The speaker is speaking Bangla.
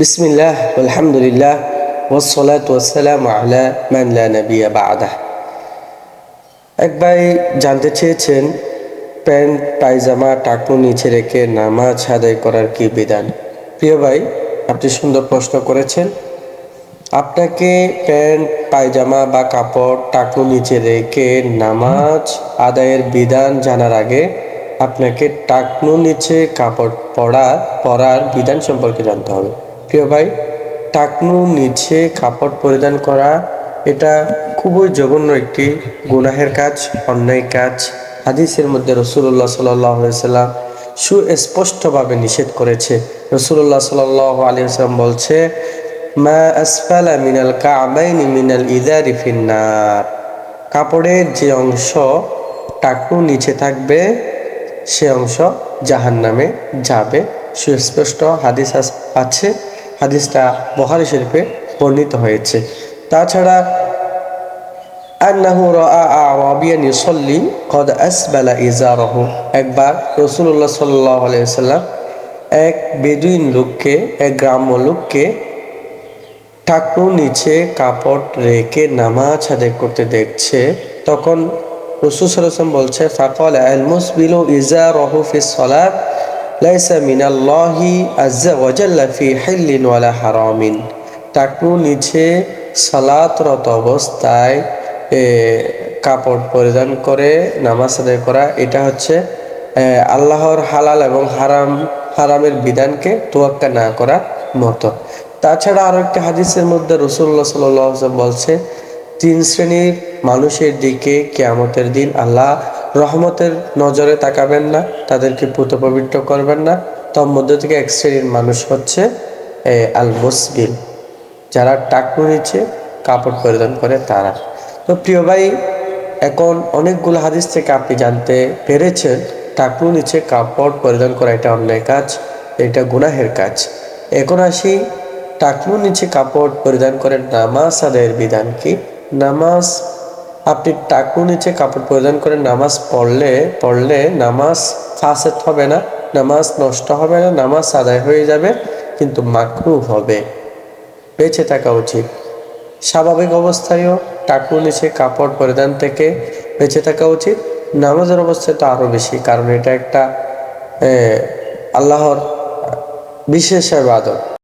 বিসমিল্লাহ আলহামদুলিল্লাহ ওয়াসসালাতু ওয়াসসালামু আলা মান লা নাবিয়্যা বা'দাহ। এক ভাই জানতে চেয়েছেন প্যান্ট পায়জামা টাকনু নিচে রেখে নামাজ আদায় করার কি বিধান। প্রিয় ভাই, আপনি সুন্দর প্রশ্ন করেছেন। আপনাকে প্যান্ট পায়জামা বা কাপড় টাকনু নিচে রেখে নামাজ আদায়ের বিধান জানার আগে আপনাকে টাকনু নিচে কাপড় পরার বিধান সম্পর্কে জানতে হবে। প্রিয় ভাই, টাকনু নিচে কাপড় পরিধান করা এটা খুবই জঘন্য একটি গুনাহের কাজ, অন্যায় কাজ। হাদিসের মধ্যে রাসূলুল্লাহ সাল্লাল্লাহু আলাইহি ওয়াসাল্লাম সুস্পষ্টভাবে নিষেধ করেছে। রাসূলুল্লাহ সাল্লাল্লাহু আলাইহি ওয়াসাল্লাম বলছে, মা আসফালা মিনাল কা'বাইনি মিনাল ইজারি ফিন্নার। কাপড়ের যে অংশ টাকনু নিচে থাকবে সে অংশ জাহান্নামে যাবে। সুস্পষ্ট হাদিস আছে, হাদিসটা বুখারী শরীফে বর্ণিত হয়েছে। তাছাড়া আন্নাহু রাআ আরাবিয়ান ইউসাল্লি ক্বাদ আসবালা ইজারাহু। একবার রাসূলুল্লাহ সাল্লাল্লাহু আলাইহি ওয়াসাল্লাম এক বেদুইন লোককে, এক গ্রাম্য লোককে টাকনুর নিচে কাপড় রেখে নামাজ আদায় করতে দেখছে। তখন রাসূল সাল্লাল্লাহু আলাইহি ওয়াসাল্লাম বলছে, ফাকালা আল মুসবিলু ইজারাহু ফিস সালাত লাইসা মিনাল্লাহি আযজা ওয়া জাল্লা ফি হিল্লিন ওয়ালা হারামিন। টাকনুর নিচে সালাতরত অবস্থায় কাপড় পরিধান করে নামাজ আদায় করা, এটা হচ্ছে আল্লাহর হালাল এবং হারামের বিধানকে তোয়াক্কা না করার মতো। তাছাড়া আরো একটা হাদিসের মধ্যে রাসূলুল্লাহ সাল্লাল্লাহু আলাইহি ওয়াসাল্লাম বলছে, 3 শ্রেণীর মানুষের দিকে কিয়ামতের দিন আল্লাহ রহমতের নজরে তাকাবেন না, তাদেরকে পবিত্র করবেন না। তার মধ্যে থেকে এক শ্রেণীর মানুষ হচ্ছে আল মুসবিল, যারা টাকনু নিচে কাপড় পরিধান করে তারা। তো প্রিয় ভাই, এখন অনেকগুলো হাদিস থেকে আপনি জানতে পেরেছেন টাকনু নিচে কাপড় পরিধান করা এটা অন্যায় কাজ, এটা গুনাহের কাজ। এখন আসি টাকনুর নিচে কাপড় পরিধান করে নামাজ আদায়ের বিধান কি। আপনি টাকনুর নিচে কাপড় পরিধান করে নামাজ পড়লে নামাজ ফাসেদ হবে না, নামাজ নষ্ট হবে না, নামাজ আদায় হয়ে যাবে, কিন্তু মাকরুহ হবে। বেঁচে থাকা উচিত। স্বাভাবিক অবস্থায়ও টাকনুর নিচে কাপড় পরিধান থেকে বেঁচে থাকা উচিত। নামাজের অবস্থায় তো আরো বেশি, কারণ এটা একটা আল্লাহর বিশেষ ইবাদত।